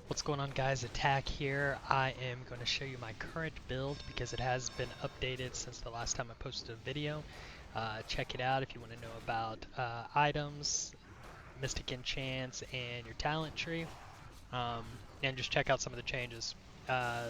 What's going on, guys? Attack here. I am going to show you my current build because it has been updated since the last time I posted a video. Check it out if you want to know about items, mystic enchants, and your talent tree. Um, and just check out some of the changes. Uh,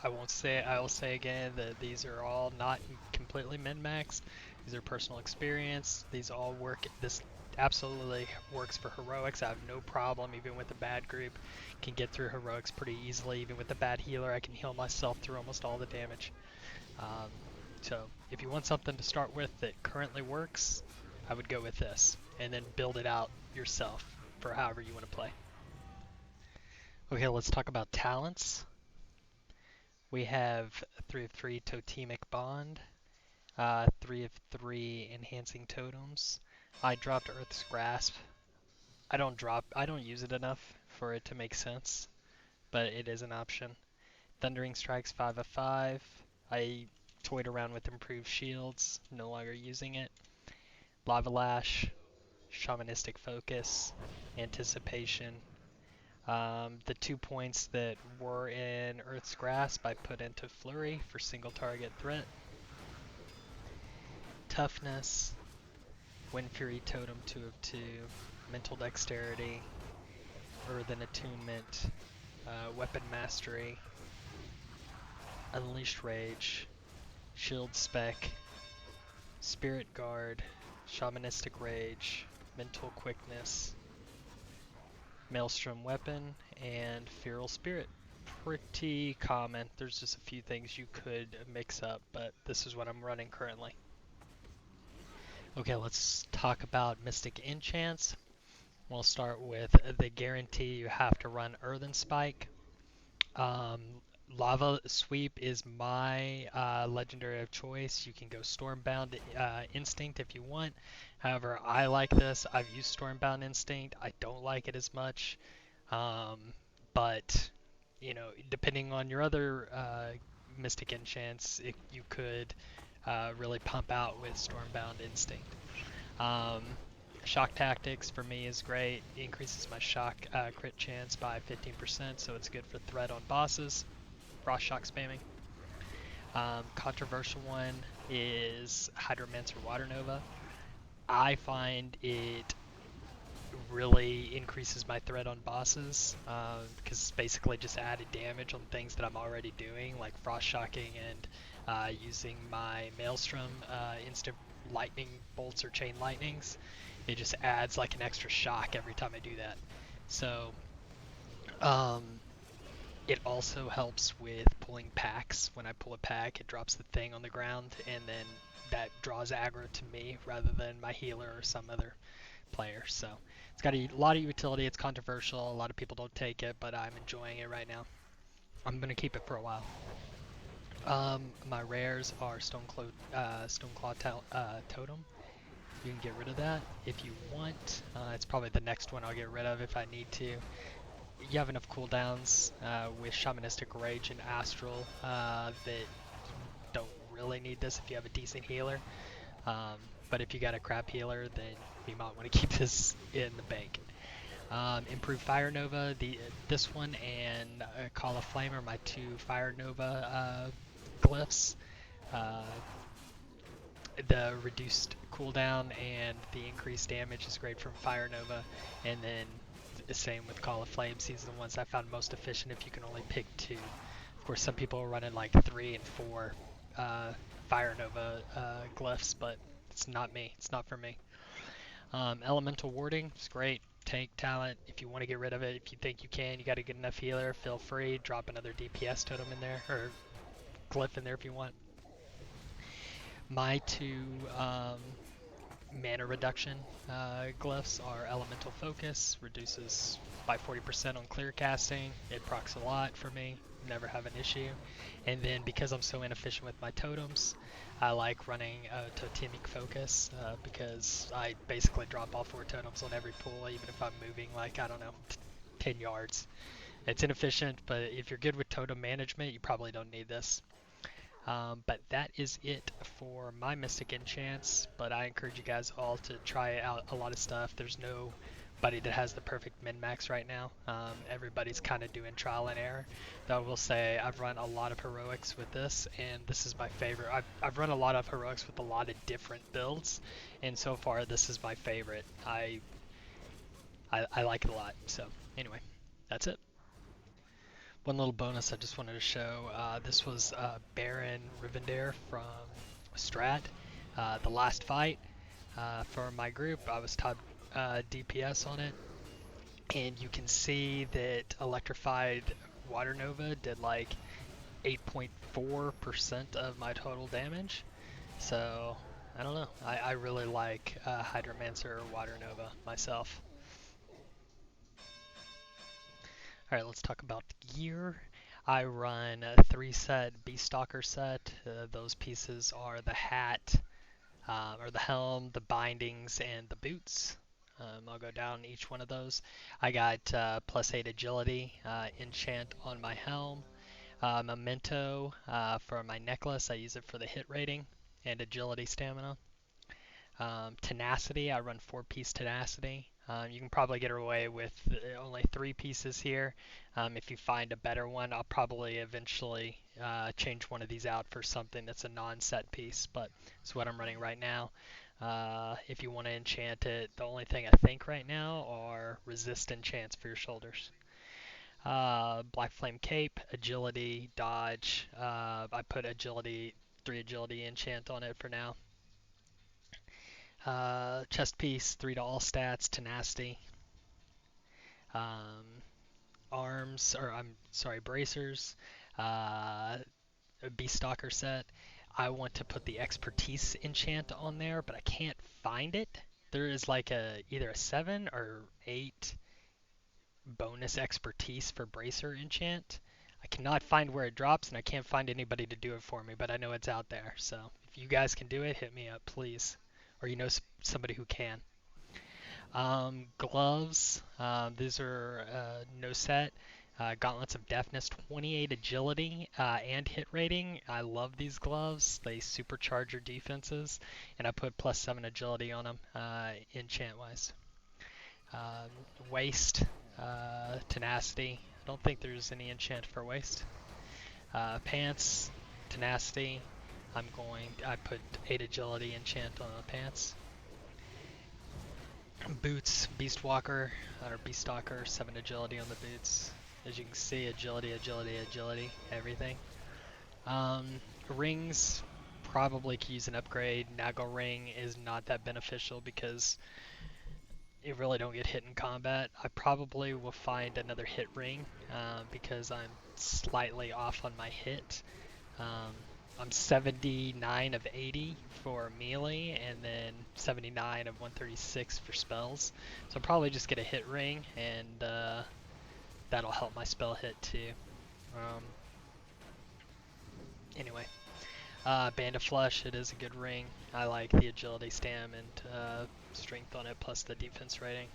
I will say again that these are all not completely min-maxed. These are personal experience. These all work. This absolutely works for heroics. I have no problem, even with a bad group, can get through heroics pretty easily. Even with a bad healer, I can heal myself through almost all the damage. Um, so if you want something to start with that currently works, I would go with this, and then build it out yourself for however you want to play. Okay, let's talk about talents. We have 3 of 3 Totemic Bond, 3 of 3 Enhancing Totems. I dropped Earth's Grasp. I don't use it enough for it to make sense, but it is an option. Thundering Strikes, 5 of 5. I toyed around with improved shields, no longer using it. Lava Lash, Shamanistic Focus, Anticipation. The 2 points that were in Earth's Grasp I put into Flurry for single target threat. Toughness, Wind Fury Totem 2 of 2, Mental Dexterity, Earthen Attunement, Weapon Mastery, Unleashed Rage, Shield Spec, Spirit Guard, Shamanistic Rage, Mental Quickness, Maelstrom Weapon, and Feral Spirit. Pretty common. There's just a few things you could mix up, but this is what I'm running currently. Okay, let's talk about Mystic Enchants. We'll start with the guarantee you have to run Earthen Spike. Um, Lava Sweep is my legendary of choice. You can go Stormbound Instinct if you want. However, I like this. I've used Stormbound Instinct. I don't like it as much. Um, but, you know, depending on your other Mystic Enchants, you could really pump out with Stormbound Instinct. Um, Shock Tactics for me is great. It increases my shock crit chance by 15%, so it's good for threat on bosses. Frost Shock spamming. Controversial one is Hydromancer Water Nova. I find it really increases my threat on bosses because it's basically just added damage on things that I'm already doing, like Frost Shocking and using my Maelstrom instant lightning bolts or chain lightnings. It just adds like an extra shock every time I do that. So um, it also helps with pulling packs. When I pull a pack, it drops the thing on the ground, and then that draws aggro to me rather than my healer or some other player. So it's got a lot of utility. It's controversial. A lot of people don't take it, but I'm enjoying it right now. I'm going to keep it for a while. My rares are Stoneclaw Totem. You can get rid of that if you want. It's probably the next one I'll get rid of if I need to. You have enough cooldowns with Shamanistic Rage and Astral that you don't really need this if you have a decent healer. But if you got a crap healer, then you might want to keep this in the bank. Improved Fire Nova, this one and Call of Flame are my 2 Fire Nova glyphs. Uh, the reduced cooldown and the increased damage is great from Fire Nova, and then the same with Call of Flames. These are the ones I found most efficient if you can only pick 2. Of course, some people are running like 3 and 4 Fire Nova glyphs, but it's not me. It's not for me. Elemental Warding is great. Tank talent. If you want to get rid of it, if you think you can, you got a good enough healer, feel free. Drop another DPS totem in there, or glyph in there if you want. My 2 mana reduction glyphs are Elemental Focus, reduces by 40% on clear casting. It procs a lot for me, never have an issue. And then because I'm so inefficient with my totems, I like running Totemic Focus because I basically drop all 4 totems on every pull, even if I'm moving like, I don't know, 10 yards. It's inefficient, but if you're good with totem management, you probably don't need this. But that is it for my Mystic Enchants, but I encourage you guys all to try out a lot of stuff. There's no anybody that has the perfect min-max right now. Everybody's kind of doing trial and error. Though I will say I've run a lot of heroics with this, and this is my favorite. I've run a lot of heroics with a lot of different builds, and so far this is my favorite. I like it a lot. So anyway, that's it. One little bonus I just wanted to show. This was Baron Rivendare from Strat. The last fight for my group, I was top DPS on it, and you can see that Electrified Water Nova did like 8.4% of my total damage. So I don't know. I really like Hydromancer Water Nova myself. Alright, let's talk about gear. I run a 3-set Beastalker set. Those pieces are the hat, or the helm, the bindings, and the boots. I'll go down each one of those. I got +8 agility, enchant on my helm, memento for my necklace. I use it for the hit rating and agility stamina. Tenacity, I run 4-piece tenacity. You can probably get away with only 3 pieces here. If you find a better one, I'll probably eventually change one of these out for something that's a non-set piece, but it's what I'm running right now. If you want to enchant it, the only thing I think right now are resist enchants for your shoulders. Black Flame Cape, agility, dodge. I put agility, 3 agility enchant on it for now. Chest piece, 3 to all stats, tenacity. Um, arms, or I'm sorry, bracers. A Beastalker set. I want to put the expertise enchant on there, but I can't find it. There is like either a 7 or 8 bonus expertise for bracer enchant. I cannot find where it drops, and I can't find anybody to do it for me, but I know it's out there. So if you guys can do it, hit me up, please. Or you know somebody who can. Gloves, these are no set. Gauntlets of Deafness, 28 agility and hit rating. I love these gloves. They supercharge your defenses, and I put +7 agility on them enchant wise. Waist, tenacity. I don't think there's any enchant for waist. Pants, tenacity. I put 8 agility enchant on the pants. Boots, Beastwalker, or Beastalker, 7 agility on the boots. As you can see, agility, agility, agility, everything. Rings, probably could use an upgrade. Nagel Ring is not that beneficial because you really don't get hit in combat. I probably will find another hit ring because I'm slightly off on my hit. I'm 79 of 80 for melee, and then 79 of 136 for spells. So I'll probably just get a hit ring, and that'll help my spell hit too. Anyway, Band of Flesh, it is a good ring. I like the agility, stam, and strength on it, plus the defense rating.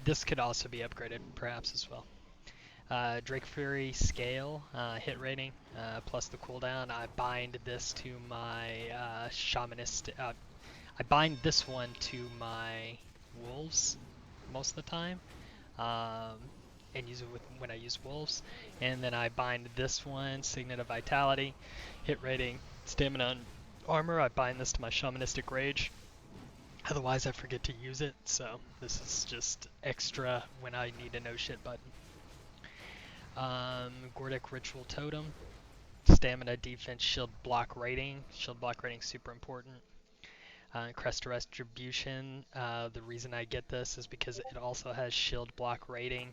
This could also be upgraded, perhaps, as well. Drake Fury Scale, hit rating, plus the cooldown. I bind this to my Shamanist. I bind this one to my wolves most of the time, and use it when I use wolves. And then I bind this one, Signet of Vitality, hit rating, stamina, and armor. I bind this to my Shamanistic Rage. Otherwise, I forget to use it, so this is just extra when I need a no shit button. Gordic Ritual Totem, stamina, defense, shield block rating. Shield block rating super important. Crest of Retribution. The reason I get this is because it also has shield block rating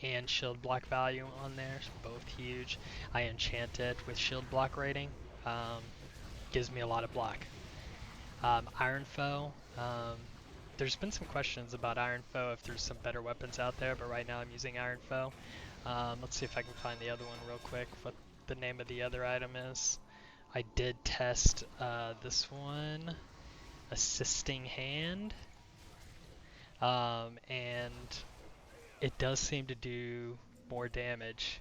and shield block value on there, so both huge. I enchant it with shield block rating. Gives me a lot of block. Iron Foe. There's been some questions about Iron Foe if there's some better weapons out there, but right now I'm using Iron Foe. Let's see if I can find the other one real quick, what the name of the other item is. I did test this one, Assisting Hand, and it does seem to do more damage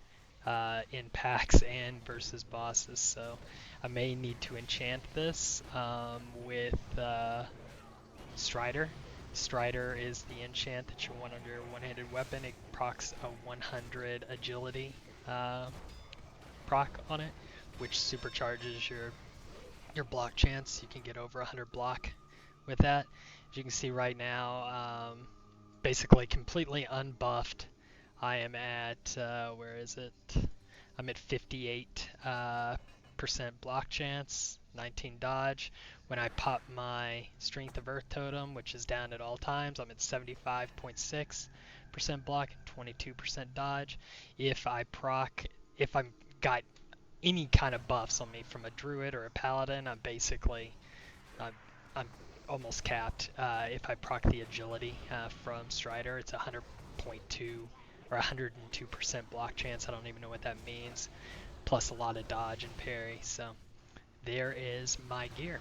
in packs and versus bosses, so I may need to enchant this with Strider Strider is the enchant that you want on your one-handed weapon. It procs a 100 agility proc on it, which supercharges your block chance. You can get over 100 block with that. As you can see right now, basically completely unbuffed. I am at, where is it? I'm at 58% block chance, 19 dodge. When I pop my Strength of Earth totem, which is down at all times, I'm at 75.6% block and 22% dodge. If I'm got any kind of buffs on me from a druid or a paladin, I'm, I'm almost capped. If I proc the agility from Strider, it's 100.2 or 102% block chance. I don't even know what that means. Plus a lot of dodge and parry. So there is my gear.